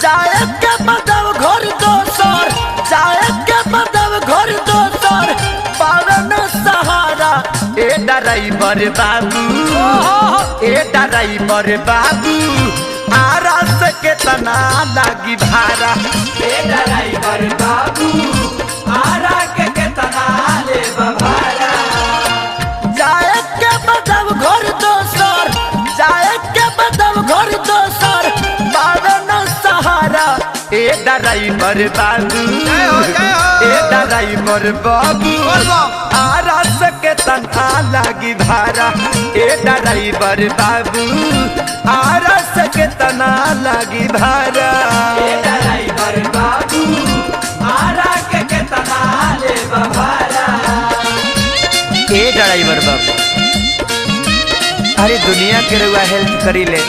जाए के बदव घर दोसर जाए के बदव घर दोसर पावन सहारा ए ड्राइवर बाबू ए ड्राइवर बाबू आरस के तना लागी भाड़ा ए ड्राइवर बाबू आरा के तना ले भाड़ा जाए के बदव घर दोसर जाए के बदव घर दोसर पावन सहारा ए ड्राइवर बाबू ए ड्राइवर बाबू आरस के तना लागी भाड़ा ए ड्राइवर बाबू आरस के तना लागी भाड़ा ए ड्राइवर बाबू आरा के तना ले भाड़ा ए ड्राइवर बाबू अरे दुनिया के रुआ हेल्प करी ले